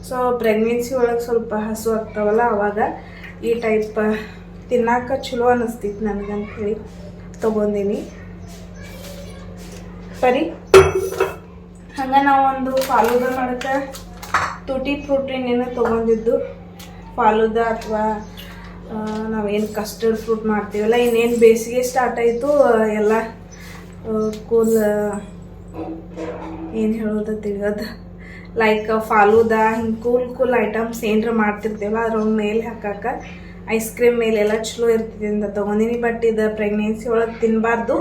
ಸೊ ಪ್ರೆಗ್ನೆನ್ಸಿ ಒಳಗೆ ಸ್ವಲ್ಪ ಹಸು ಆಗ್ತಾವಲ್ಲ, ಅವಾಗ ಈ ಟೈಪ್ ತಿನ್ನಕ್ಕೆ ಚಲೋ ಅನ್ನಿಸ್ತೈತಿ ನನಗಂತೇಳಿ ತೊಗೊಂಡಿನಿ. ಸರಿ, ಹಂಗೆ ನಾವು ಒಂದು ಫಾಲೂದ ಮಾಡೋಕ್ಕೆ ತುಟಿ ಫ್ರೂಟಿನ ಏನು ತೊಗೊಂಡಿದ್ದು. ಫಾಲೂದ ಅಥವಾ ನಾವೇನು ಕಸ್ಟರ್ಡ್ ಫ್ರೂಟ್ ಮಾಡ್ತೀವಲ್ಲ, ಇನ್ನೇನು ಬೇಸಿಗೆ ಸ್ಟಾರ್ಟ್ ಆಯಿತು, ಎಲ್ಲ ಕೂಲ್ ಏನು ಹೇಳೋದು ತಿಳಿಯೋದು, ಲೈಕ್ ಫಾಲೂದ ಹಿಂಗೆ ಕೂಲ್ ಐಟಮ್ಸ್ ಏನರ ಮಾಡ್ತಿರ್ತೀವಲ್ಲ ಅದ್ರ ಮೇಲೆ ಹಾಕಕ್ಕೆ ಐಸ್ ಕ್ರೀಮ್ ಮೇಲೆಲ್ಲ ಚಲೋ ಇರ್ತದೆ ಅಂತ ತೊಗೊಂಡಿನಿ. ಬಟ್ ಇದು ಪ್ರೆಗ್ನೆನ್ಸಿ ಒಳಗೆ ತಿನ್ನಬಾರ್ದು.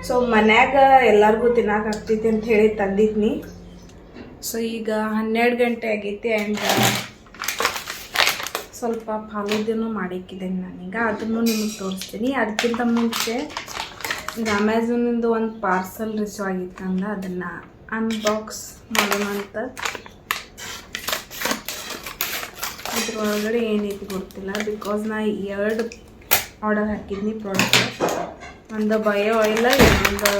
ಸೊ ಮನ್ಯಾಗ ಎಲ್ಲರಿಗೂ ತಿನ್ನಕ್ಕೆ ಆಗ್ತೈತಿ ಅಂತ ಹೇಳಿ ತಂದಿದ್ನಿ. ಸೊ ಈಗ 12 ಗಂಟೆ ಆಗೈತಿ ಆ್ಯಂಡ್ ಸ್ವಲ್ಪ ಫಾಲೂದನ್ನು ಮಾಡಿಕ್ಕಿದ್ದೇನೆ ನಾನೀಗ. ಅದನ್ನು ನಿಮಗೆ ತೋರಿಸ್ತೀನಿ. ಅದಕ್ಕಿಂತ ಮುಂಚೆ ಇದು ಅಮೆಝಾನಿಂದ ಒಂದು ಪಾರ್ಸಲ್ ರಿಸೀವ್ ಆಗಿತ್ತು ಅಂದ, ಅದನ್ನು ಅನ್ಬಾಕ್ಸ್ ಮಾಡೋಣ ಅಂತ. ಇದ್ರೊಳಗಡೆ ಏನೈತಿ ಗೊತ್ತಿಲ್ಲ, ಬಿಕಾಸ್ ನಾ 2 ಆರ್ಡರ್ ಹಾಕಿದ್ನಿ ಪ್ರಾಡಕ್ಟ್. ಒಂದು ಬಯೋ ಆಯಿಲ್, ಇನ್ನೊಂದು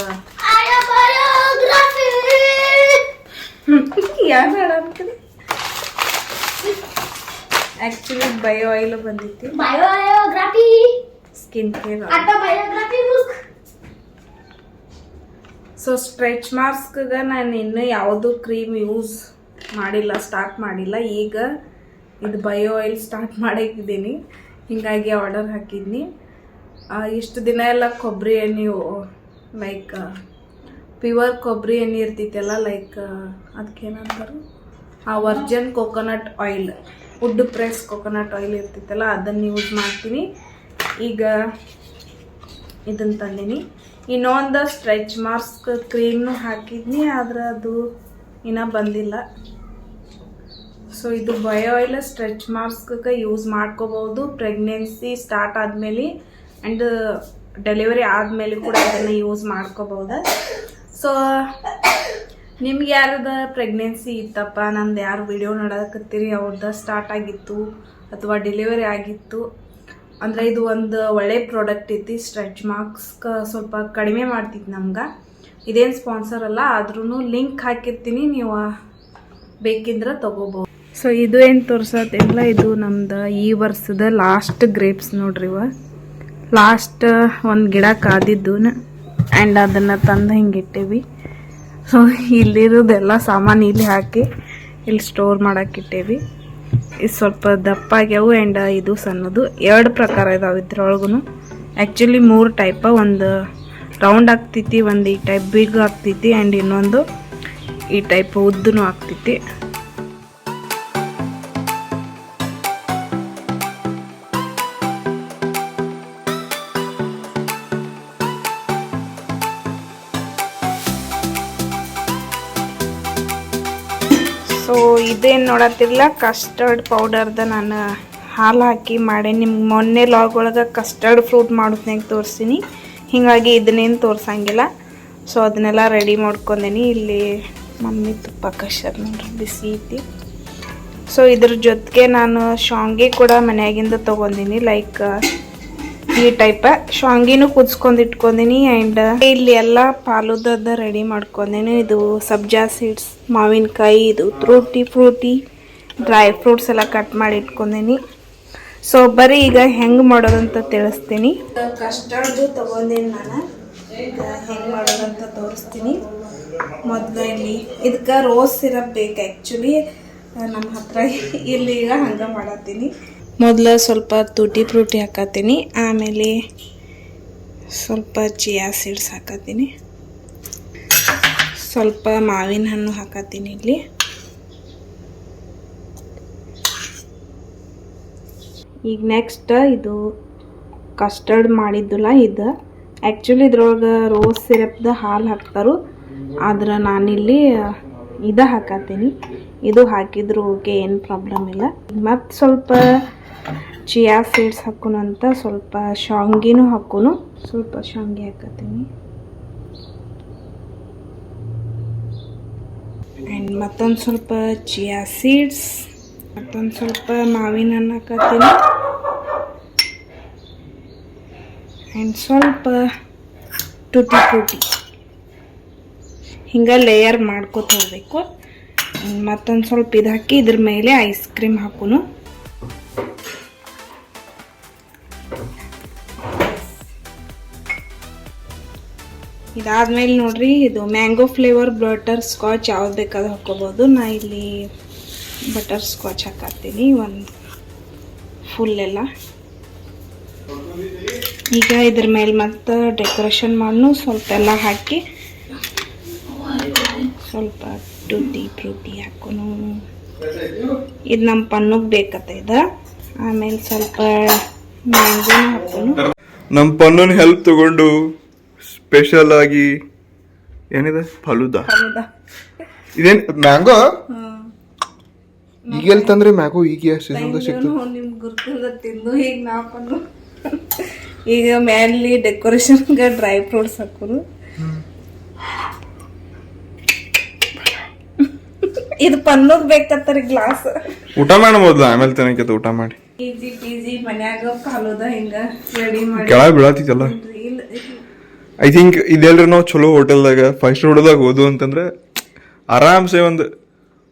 ಯಾರು ಹಾಡಾಡ್ತೀನಿ. ಆ್ಯಕ್ಚುಲಿ ಬಯೋ ಆಯಿಲ್ ಬಂದಿತ್ತು, ಸ್ಕಿನ್ ಕೇರ್. ಸೊ ಸ್ಟ್ರೆಚ್ ಮಾರ್ಕ್ಸ್ಗೆ ನಾನು ಇನ್ನೂ ಯಾವುದೂ ಕ್ರೀಮ್ ಯೂಸ್ ಮಾಡಿಲ್ಲ, ಸ್ಟಾರ್ಟ್ ಮಾಡಿಲ್ಲ. ಈಗ ಇದು ಬಯೋ ಆಯಿಲ್ ಸ್ಟಾರ್ಟ್ ಮಾಡಿದ್ದೀನಿ, ಹೀಗಾಗಿ ಆರ್ಡರ್ ಹಾಕಿದ್ನಿ. ಇಷ್ಟು ದಿನ ಎಲ್ಲ ಕೊಬ್ಬರಿ ಎಣ್ಣೆ, ಲೈಕ್ ಪ್ಯೂರ್ ಕೊಬ್ಬರಿ ಎಣ್ಣೆ ಇರ್ತೈತಲ್ಲ, ಲೈಕ್ ಅದಕ್ಕೇನಂತಾರೆ virgin coconut oil, wood press coconut oil ಇರ್ತೈತಲ್ಲ ಅದನ್ನು ಯೂಸ್ ಮಾಡ್ತೀನಿ. ಈಗ ಇದನ್ನು ತಂದೀನಿ. ಇನ್ನೊಂದು ಸ್ಟ್ರೆಚ್ ಮಾರ್ಕ್ಸ್ ಕ್ರೀಮ್ನು ಹಾಕಿದ್ನಿ, ಆದ್ರೆ ಅದು ಇನ್ನೂ ಬಂದಿಲ್ಲ. ಸೊ ಇದು ಬಯೋ ಆಯಿಲ್ ಸ್ಟ್ರೆಚ್ ಮಾರ್ಕ್ಸ್ಗೆ ಯೂಸ್ ಮಾಡ್ಕೋಬೋದು ಪ್ರೆಗ್ನೆನ್ಸಿ ಸ್ಟಾರ್ಟ್ ಆದಮೇಲೆ ಆ್ಯಂಡ್ ಡೆಲಿವರಿ ಆದಮೇಲೆ ಕೂಡ ಅದನ್ನು ಯೂಸ್ ಮಾಡ್ಕೋಬೋದು. ಸೊ ನಿಮ್ಗೆ ಯಾರದ ಪ್ರೆಗ್ನೆನ್ಸಿ ಇತ್ತಪ್ಪ, ನಂದು ಯಾರು ವಿಡಿಯೋ ನೋಡಕತ್ತೀರಿ ಅವ್ರದ್ದು ಸ್ಟಾರ್ಟ್ ಆಗಿತ್ತು ಅಥವಾ ಡೆಲಿವರಿ ಆಗಿತ್ತು ಅಂದರೆ ಇದು ಒಂದು ಒಳ್ಳೆ ಪ್ರಾಡಕ್ಟ್ ಐತಿ. ಸ್ಟ್ರೆಚ್ ಮಾರ್ಕ್ಸ್ಗೆ ಸ್ವಲ್ಪ ಕಡಿಮೆ ಮಾಡ್ತಿತ್ತು ನಮ್ಗೆ. ಇದೇನು ಸ್ಪಾನ್ಸರ್ ಅಲ್ಲ, ಆದ್ರೂ ಲಿಂಕ್ ಹಾಕಿರ್ತೀನಿ, ನೀವು ಬೇಕಿದ್ರೆ ತೊಗೋಬೋದು. ಸೊ ಇದು ಏನು ತೋರ್ಸತ್ತಿಲ್ಲ, ಇದು ನಮ್ದು ಈ ವರ್ಷದ ಲಾಸ್ಟ್ ಗ್ರೇಪ್ಸ್ ನೋಡ್ರಿ. ಲಾಸ್ಟ್ ಒಂದು ಗಿಡ ಕಾದಿದ್ದು ಆ್ಯಂಡ್ ಅದನ್ನು ತಂದು ಹಿಂಗೆ ಇಟ್ಟೇವಿ. ಸೊ ಇಲ್ಲಿರೋದೆಲ್ಲ ಸಾಮಾನು ಇಲ್ಲಿ ಹಾಕಿ ಇಲ್ಲಿ ಸ್ಟೋರ್ ಮಾಡೋಕ್ಕಿಟ್ಟೇವಿ. ಇದು ಸ್ವಲ್ಪ ದಪ್ಪ ಆಗ್ಯಾವು ಆ್ಯಂಡ್ ಇದು ಸಣ್ಣದು. 2 ಪ್ರಕಾರ ಇದಾವೆ ಇದ್ರೊಳಗೂ. ಆ್ಯಕ್ಚುಲಿ 3 ಟೈಪ, ಒಂದು ರೌಂಡ್ ಆಗ್ತೈತಿ, ಒಂದು ಈ ಟೈಪ್ ಬಿಗ್ ಆಗ್ತೈತಿ ಆ್ಯಂಡ್ ಇನ್ನೊಂದು ಈ ಟೈಪ್ ಉದ್ದನೂ ಆಗ್ತೈತಿ. ಸೊ ಇದೇನು ನೋಡತ್ತಿರಲ್ಲ, ಕಸ್ಟರ್ಡ್ ಪೌಡರ್ದ ನಾನು ಹಾಲು ಹಾಕಿ ಮಾಡಿ ನಿಮ್ಗೆ ಮೊನ್ನೆ ಲಾಗ್ ಒಳಗೆ ಕಸ್ಟರ್ಡ್ ಫ್ರೂಟ್ ಮಾಡೋದ್ನಾಗ ತೋರಿಸ್ತೀನಿ, ಹೀಗಾಗಿ ಇದನ್ನೇನು ತೋರ್ಸಂಗಿಲ್ಲ. ಸೊ ಅದನ್ನೆಲ್ಲ ರೆಡಿ ಮಾಡ್ಕೊಂಡೀನಿ. ಇಲ್ಲಿ ಮಮ್ಮಿ ತುಪ್ಪ ಕಷರ್ ನೋಡ್ರಿ, ಬಿಸಿ ಐತಿ. ಸೊ ಇದ್ರ ಜೊತೆಗೆ ನಾನು ಶಾವಿಗೆ ಕೂಡ ಮನ್ಯಾಗಿಂದ ತೊಗೊಂಡಿನಿ, ಲೈಕ್ ಈ ಟೈಪ ಶಾವಿಗೆನೂ ಕುದಿಸ್ಕೊಂಡು ಇಟ್ಕೊಂಡೀನಿ. ಆ್ಯಂಡ್ ಇಲ್ಲಿ ಎಲ್ಲ ಫಾಲೂದದ ರೆಡಿ ಮಾಡ್ಕೊಂಡೀನಿ. ಇದು ಸಬ್ಜಾ ಸೀಡ್ಸ್, ಮಾವಿನಕಾಯಿ, ಇದು ಫ್ರೂಟಿ ಡ್ರೈ ಫ್ರೂಟ್ಸ್ ಎಲ್ಲ ಕಟ್ ಮಾಡಿ ಇಟ್ಕೊಂಡೀನಿ. ಸೊ ಬರೀ ಈಗ ಹೆಂಗೆ ಮಾಡೋದಂತ ತಿಳಿಸ್ತೀನಿ. ಕಸ್ಟರ್ಡು ತೊಗೊಂಡೀನಿ ನಾನು, ಈಗ ಹೆಂಗೆ ಮಾಡೋದಂತ ತೋರಿಸ್ತೀನಿ. ಮೊದಲು ಇಲ್ಲಿ ಇದಕ್ಕೆ ರೋಸ್ ಸಿರಪ್ ಬೇಕು. ಆ್ಯಕ್ಚುಲಿ ನಮ್ಮ ಹತ್ರ ಇಲ್ಲಿ ಈಗ ಹಂಗೆ ಮಾಡತ್ತೀನಿ. ಮೊದಲು ಸ್ವಲ್ಪ ತುಟಿ ಫ್ರೂಟಿ ಹಾಕತ್ತೀನಿ, ಆಮೇಲೆ ಸ್ವಲ್ಪ ಚಿಯಾ ಸೀಡ್ಸ್ ಹಾಕತ್ತೀನಿ, ಸ್ವಲ್ಪ ಮಾವಿನ ಹಣ್ಣು ಹಾಕತ್ತೀನಿ ಇಲ್ಲಿ. ಈಗ ನೆಕ್ಸ್ಟ್ ಇದು ಕಸ್ಟರ್ಡ್ ಮಾಡಿದ್ದಲ್ಲ, ಇದು ಆ್ಯಕ್ಚುಲಿ ಇದ್ರೊಳಗೆ ರೋಸ್ ಸಿರಪ್ದ ಹಾಲು ಹಾಕ್ತಾರೋ, ಆದ್ರೆ ನಾನಿಲ್ಲಿ ಇದು ಹಾಕತ್ತೀನಿ. ಇದು ಹಾಕಿದ್ರು ಓಕೆ, ಏನು ಪ್ರಾಬ್ಲಮ್ ಇಲ್ಲ. ಮತ್ತು ಸ್ವಲ್ಪ ಚಿಯಾ ಸೀಡ್ಸ್ ಹಾಕೋಣ ಅಂತ ಸ್ವಲ್ಪ ಶಾವ್ಗಿನೂ ಹಾಕೋನು. ಸ್ವಲ್ಪ ಶಾವ್ಗಿ ಹಾಕತ್ತೀನಿ. ಆ್ಯಂಡ್ ಮತ್ತೊಂದು ಸ್ವಲ್ಪ ಚಿಯಾ ಸೀಡ್ಸ್, ಮತ್ತೊಂದು ಸ್ವಲ್ಪ ಮಾವಿನ ಹಣ್ಣು ಹಾಕತ್ತೀನಿ. ಆ್ಯಂಡ್ ಸ್ವಲ್ಪ ಟುಟಿ ಫ್ರೂಟಿ. ಹಿಂಗೆ ಲೇಯರ್ ಮಾಡ್ಕೊತ ಹೋಗ್ಬೇಕು. ಮತ್ತೊಂದು ಸ್ವಲ್ಪ ಇದು ಹಾಕಿ ಇದ್ರ ಮೇಲೆ ಐಸ್ ಕ್ರೀಮ್ ಹಾಕೋನು. ಇದಾದ್ಮೇಲೆ ನೋಡ್ರಿ, ಇದು ಮ್ಯಾಂಗೋ ಫ್ಲೇವರ್ ಬಟರ್ ಸ್ಕಾಚ್ ಯಾವ್ದು ಬೇಕಾದ್ರೂ ಹಾಕೋಬೋದು. ನಾ ಇಲ್ಲಿ ಬಟರ್ ಸ್ಕಾಚ್ ಹಾಕತ್ತೀನಿ ಒಂದು ಫುಲ್ ಎಲ್ಲ. ಈಗ ಇದ್ರ ಮೇಲೆ ಮತ್ತೆ ಡೆಕೋರೇಷನ್ ಮಾಡನು ಸ್ವಲ್ಪ ಎಲ್ಲ ಹಾಕಿ ಸ್ವಲ್ಪ ಟುಟಿ ಫ್ರೂಟಿ ಹಾಕೋನು. ಇದು ನಮ್ಮ ಪನ್ನುಗೆ ಬೇಕತ್ತ ಇದು. ಆಮೇಲೆ ಸ್ವಲ್ಪ ಮ್ಯಾಂಗೋನ ಹಾಕೋನು. ನಮ್ಮ ಪನ್ನನ್ ಹೆಲ್ಪ್ ತಗೊಂಡು ಸ್ಪೆಷಲ್ ಆಗಿ ಏನಿದೆ ಫಲೂದಾ. ಇದೇನ್ ಮ್ಯಾಂಗೋ ಈಗ ಎಲ್ಲಿ ತಂದ್ರೆ ಮ್ಯಾಂಗೋ ಈಗ ಸೀಸನ್ದಾಗ ಸಿಗ್ತದೆ. ನಿಮ್ಗೆ ಗುರ್ತಿಲ್ಲ ತಿಂದು ಈಗ ನಾ ಪನ್ನು. ಈಗ ಮ್ಯಾಲಿ ಡೆಕೋರೇಷನ್ಗೆ ಡ್ರೈ ಫ್ರೂಟ್ಸ್ ಹಾಕೋನು. ಇದು ಪನ್ನೋಗ್ ಬೇಕತ್ತರಿ ಗ್ಲಾಸ್. ಊಟ ಮಾಡಬಹುದಲ್ಲ, ಆಮೇಲೆ ತಿನ್ನಕತ್ತ ಊಟ ಮಾಡಿ. ಈಜಿ ಪೀಜಿ ಮನ್ಯಾಗ ಫಾಲೋದ ಹಿಂಗ ರೆಡಿ ಮಾಡಿ ಕೆಳಗೆ ಬೀಳತ್ತಿತ್ತಲ್ಲ. ಐ ಥಿಂಕ್ ಇದೆಲ್ರಿ ನಾವು ಚಲೋ ಹೋಟೆಲ್ದಾಗ 5 ಸ್ಟಾರ್ ಹೋಟೆಲ್ದಾಗ ಹೋದು ಅಂತಂದ್ರೆ ಆರಾಮ್ಸೆ ಒಂದು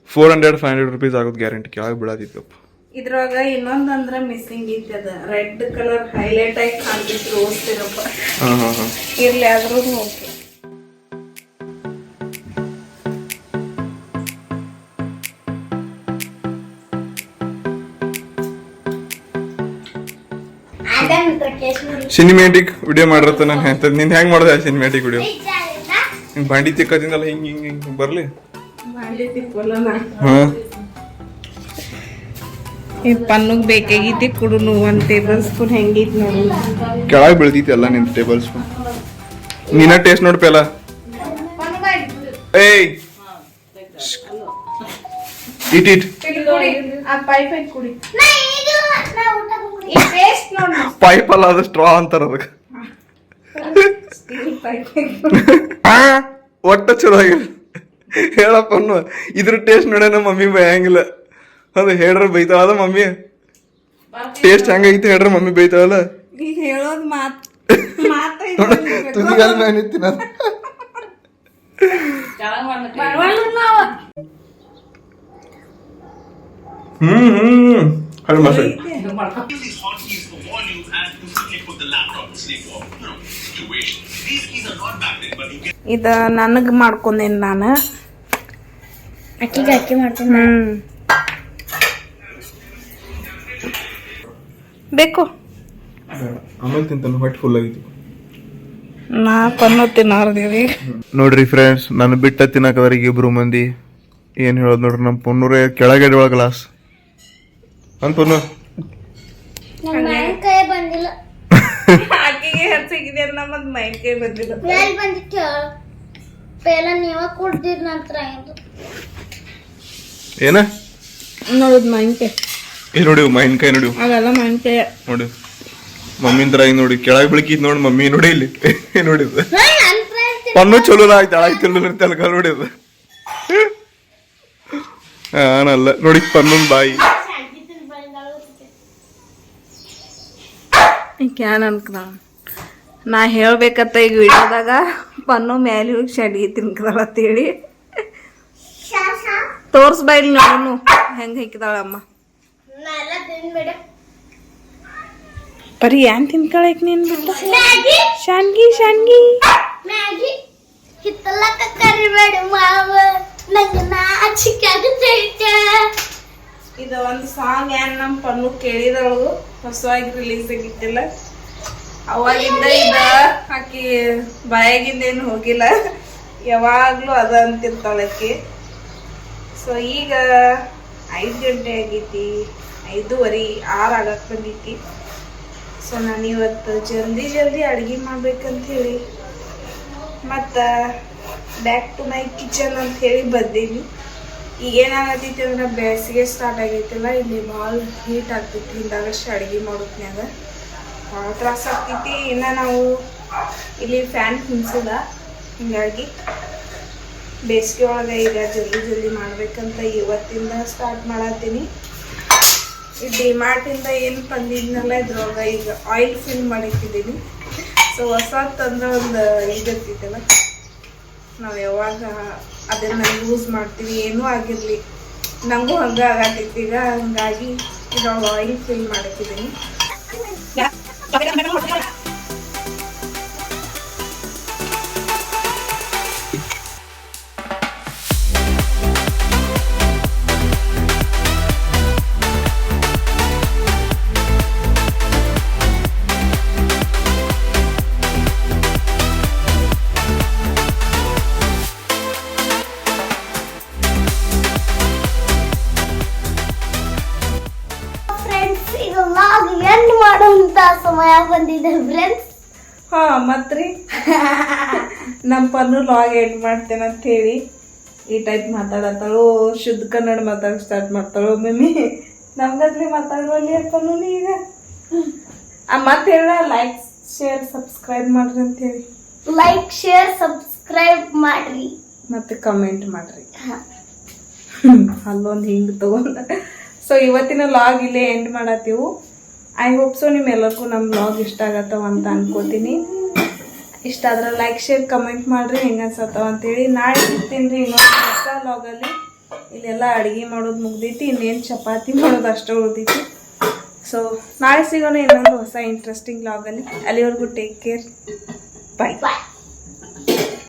400-500 ರೂಪೀಸ್ ಆಗೋದು ಗ್ಯಾರಂಟಿ. ಕೆಳಗೆ ಬೀಳತ್ತಿತ್ತಪ್ಪ. ಇದ್ರೊಳಗ ಇನ್ನೊಂದಂದ್ರ ಮಿಸ್ಸಿಂಗ್ ಐತಿ, ಅದ ರೆಡ್ ಕಲರ್ ಹೈಲೈಟ್ ಆಗಿ ಕಾಣ್ತಿತ್ತು ರೋಸ್ ಸಿರಪ್. ಇರ್ಲಿ ಆದ್ರೂ ಓಕೆ. ಸಿನಿಮ್ಯಾಟಿಕ್ ವಿಡಿಯೋ ಮಾಡಿರತ್ತ ನಾನು ಹೇಳ್ತೇನೆ. ನಿನ್ ಹೆಂಗ್ ಮಾಡ್ದೆ ಸಿನಿಮ್ಯಾಟಿಕ್ ವಿಡಿಯೋ? ಹಿಂಗ್ ಬಾಂಡಿ ತಿಕ್ಕದಿಂದಲ್ಲ ಹಿಂಗ್ ಹಿಂಗ್ ಹಿಂಗ್ ಬರ್ಲಿ. ಈ ಪನ್ನುಗ್ ಬೇಕಾಗೈತಿ ಕುಡುನು. 1 ಟೇಬಲ್ ಸ್ಪೂನ್ ಹೆಂಗೈತಿ ನೋಡಿ. ಕೆಳಗೆ ಬೀಳ್ತೈತಿ ಎಲ್ಲ ನಿನ್ ಟೇಬಲ್ ಸ್ಪೂನ್. ನೀನ ಟೇಸ್ಟ್ ನೋಡಿ ಪೆಲ. ಏಯ್ ಇಟ್ ಪೈಪ್ ಅಲ್ಲ, ಅದು ಸ್ಟ್ರಾ ಅಂತಾರ ಅದಕ್ಕೆ. ಒಟ್ಟ ಚಲೋ ಆಗಿಲ್ಲ ಹೇಳಪ್ಪ. ಇದ್ರ ಟೇಸ್ಟ್ ನೋಡ ನಮ್ಮ ಮಮ್ಮಿ ಬೈಯಂಗಿಲ್ಲ. ಅದು ಹೇಳ್ರ ಬೈತಾಳ ಮಮ್ಮಿ. ಟೇಸ್ಟ್ ಹೆಂಗೈತಿ ಹೇಳ್ರ ಮಮ್ಮಿ ಬೈತಾಳಲ್ಲ. ಹೇಳೋದ್ ತುದಿಗಾಲ ಮ್ಯಾಗ ನಿಂತಿನ. ಹಳ್ಳಿ ಮಸಾಲೆ ಇದ ನನಗ್ ಮಾಡ್ಕೊಂಡೇನಿ ನಾನು. ಅಕ್ಕಿ ಮಾಡ್ತೀನಿ. ಬೇಕು ಆಮೇಲೆ ತಿಂತಾನೆ. ಹೊಟ್ಟೆ ಫುಲ್ ಆಗಿತ್ತು. ನಾ ಪನ್ನು ತಿನ್ನೋರ್ದೇವಿ. ನೋಡ್ರಿ ಫ್ರೆಂಡ್ಸ್, ನಾನು ಬಿಟ್ಟ ತಿನ್ನಕದ್ರಿಗೆ 2 ಮಂದಿ. ಏನ್ ಹೇಳೋದು ನೋಡ್ರಿ, ನಮ್ಮ ಪೊನ್ನೂರೇ ಕೆಳಗಡೆ ಒಳಗೆ ಗ್ಲಾಸ್ ಅಂತ ಪೊನ್ನು ಕೈ ಬಂದಿಲ್ಲ. ಆಕೆಗೆ ಹೆಚ್ಚಿಗಿದೆ ನಮ್ಮದ್ ಮೈನ್ ಕೈ ಬಂದಿಲ್ಲ. ಬಂದಿತ್ತು ಪೇಲ ನೀವ ಕುಡ್ದಿರ್ ನಂತರ ಏನ ನೋಡುದ್ ಮಾವಿನಕಾಯಿ. ನೋಡಿ ಮಾವಿನಕಾಯಿ ನೋಡಿ, ಅದೆಲ್ಲ ಮಾವಿನಕಾಯಿ ನೋಡಿ. ಮಮ್ಮಿನ ತರ ನೋಡಿ ಕೆಳಗೆ ಬೆಳಕಿದ್ ನೋಡಿ ಮಮ್ಮಿ ನೋಡಿ ಇಲ್ಲಿ ನೋಡಿದ ಪನ್ನು ಚಲೋ ಆಯ್ತು. ಆಯ್ತು ತೆಲಕ ನೋಡಿದ ನಾನಲ್ಲ ನೋಡಿ ಪನ್ನೊಂದು ಬಾಯಿ. ಕ್ಯಾನ್ ಅನ್ಕದ ನಾ ಹೇಳ್ಬೇಕತ್ತ ಈಗ ವಿಡಿಯೋದಾಗ ಪನ್ನು ಮ್ಯಾಲೆ ಹೋಗಿ ಶಡ್ಗಿ ತಿನ್ಕದಾಳ ಅಂತೇಳಿ ತೋರ್ಸ್ಬೈಲ್ ನೋಡು ಹೆಂಗ್ ಹಾಕಿದಾಳಮ್ಮ. ಬರೀ ಏನ್ ತಿನ್ಕೊಳಕ್ ನೀನ್ ಬಿಟ್ಟು ಶಾನ್ಗಿ ಶಾನ್ಗಿ ಇದು ಒಂದು ಸಾಂಗ್ ಏನ್ ನಮ್ ಪನ್ನು ಕೇಳಿದಳು, ಹೊಸವಾಗಿ ರಿಲೀಸ್ ಆಗಿತ್ತಿಲ್ಲ. ಅವಾಗಿಂದ ಇದ ಆಕಿ ಬಾಯಾಗಿಂದ ಏನು ಹೋಗಿಲ್ಲ, ಯಾವಾಗ್ಲೂ ಅದ ಅಂತಿರ್ತಾಳಕ್ಕೆ. ಸೊ ಈಗ 5 ಗಂಟೆ ಆಗೈತಿ, 5:30, 6 ಆಗಕ್ ಬಂದೈತಿ. ಸೊ ನಾನು ಇವತ್ತು ಜಲ್ದಿ ಅಡುಗೆ ಮಾಡ್ಬೇಕಂತ ಹೇಳಿ ಮತ್ತು ಬ್ಯಾಕ್ ಟು ಮೈ ಕಿಚನ್ ಅಂತ ಹೇಳಿ ಬಂದೀನಿ. ಈಗ ಏನಾಗತ್ತೈತಿ ಅಂದ್ರೆ ಬೇಸಿಗೆ ಸ್ಟಾರ್ಟ್ ಆಗೈತಿಲ್ಲ, ಇಲ್ಲಿ ಭಾಳ ಹೀಟ್ ಆಗ್ತೈತಿ. ಹಿಂದಾಗಷ್ಟು ಅಡುಗೆ ಮಾಡೋದ್ನ್ಯಾಗ ಭಾಳ ತ್ರಾಸ ಆಗ್ತೈತಿ. ಇನ್ನು ನಾವು ಇಲ್ಲಿ ಫ್ಯಾನ್ ಕುಣಿಸಿಲ್ಲ, ಹಿಂಗಾಗಿ ಬೇಸಿಗೆ ಒಳಗೆ ಈಗ ಜಲ್ದಿ ಮಾಡ್ಬೇಕಂತ ಇವತ್ತಿಂದ ಸ್ಟಾರ್ಟ್ ಮಾಡತ್ತೀನಿ. ಈ ಡಿಮಾರ್ಟಿಂದ ಏನು ತಂದಿದ್ನಲ್ಲ ಇದ್ರೊಳಗೆ ಈಗ ಆಯಿಲ್ ಫಿಲ್ ಮಾಡಿಟ್ಟಿದ್ದೀನಿ. ಸೊ ಹೊಸತ್ತಂದ್ರೆ ಒಂದು ಇದಿರ್ತೈತಲ್ಲ, ನಾವು ಯಾವಾಗ ಅದನ್ನು ಯೂಸ್ ಮಾಡ್ತೀವಿ ಏನೂ ಆಗಿರಲಿ, ನನಗೂ ಹಂಗೆ ಆಗತ್ತೈತಿ ಈಗ. ಹಂಗಾಗಿ ಇದ್ರೊಳಗೆ ಆಯಿಲ್ ಫಿಲ್ ಮಾಡಿಟ್ಟಿದ್ದೀನಿ. ಫ್ರೆಂಡ್ಸ್, ಈಗ ವ್ಲಾಗ್ ಎಂಡ್ ಮಾಡುವಂತ ಸಮಯ ಬಂದಿದೆ ಫ್ರೆಂಡ್ಸ್. ಹಾಂ ಮತ್ರಿ ನಮ್ಮ ಪನ್ನು ಲಾಗ್ ಎಂಡ್ ಮಾಡ್ತೇನೆ ಅಂತ ಹೇಳಿ ಈ ಟೈಪ್ ಮಾತಾಡತ್ತಾಳು. ಶುದ್ಧ ಕನ್ನಡ ಮಾತಾಡೋಕೆ ಸ್ಟಾರ್ಟ್ ಮಾಡ್ತಾಳು. ಮಮ್ಮಿ ನಮ್ಗತ್ಲಿ ಮಾತಾಡುವಲ್ಲಿ ಪನ್ನು ಈಗ ಮತ್ತೆ ಹೇಳ ಲೈಕ್ ಶೇರ್ ಸಬ್ಸ್ಕ್ರೈಬ್ ಮಾಡ್ರಿ ಅಂತ ಹೇಳಿ. ಲೈಕ್ ಶೇರ್ ಸಬ್ಸ್ಕ್ರೈಬ್ ಮಾಡ್ರಿ ಮತ್ತೆ ಕಮೆಂಟ್ ಮಾಡ್ರಿ. ಅಲ್ಲೊಂದು ಹಿಂಗೆ ತಗೊಂಡ. ಸೊ ಇವತ್ತಿನ ಲಾಗ್ ಇಲ್ಲೇ ಎಂಡ್ ಮಾಡತ್ತೀವು. ಐ ಹೋಪ್ ಸೊ ನಿಮ್ಮೆಲ್ಲರಿಗೂ ನಮ್ಮ ಲಾಗ್ ಇಷ್ಟ ಆಗತ್ತವ ಅಂತ ಅನ್ಕೋತೀನಿ. ಇಷ್ಟ ಆದ್ರೆ ಲೈಕ್ ಶೇರ್ ಕಮೆಂಟ್ ಮಾಡಿರಿ ಹೆಂಗೆ ಅನ್ಸತ್ತವ ಅಂತೇಳಿ. ನಾಳೆ ಸಿಗ್ತೀನಿ ರೀ ಇನ್ನೊಂದು ಹೊಸ ಲಾಗಲ್ಲಿ. ಇಲ್ಲೆಲ್ಲ ಅಡುಗೆ ಮಾಡೋದು ಮುಗ್ದೈತಿ, ಇನ್ನೇನು ಚಪಾತಿ ಮಾಡೋದು ಅಷ್ಟೇ ಉಳಿದೈತಿ. ಸೊ ನಾಳೆ ಸಿಗೋಣ ಇನ್ನೊಂದು ಹೊಸ ಇಂಟ್ರೆಸ್ಟಿಂಗ್ ಲಾಗಲ್ಲಿ. ಅಲ್ಲಿವರೆಗೂ ಟೇಕ್ ಕೇರ್, ಬಾಯ್. ಬಾಯ್.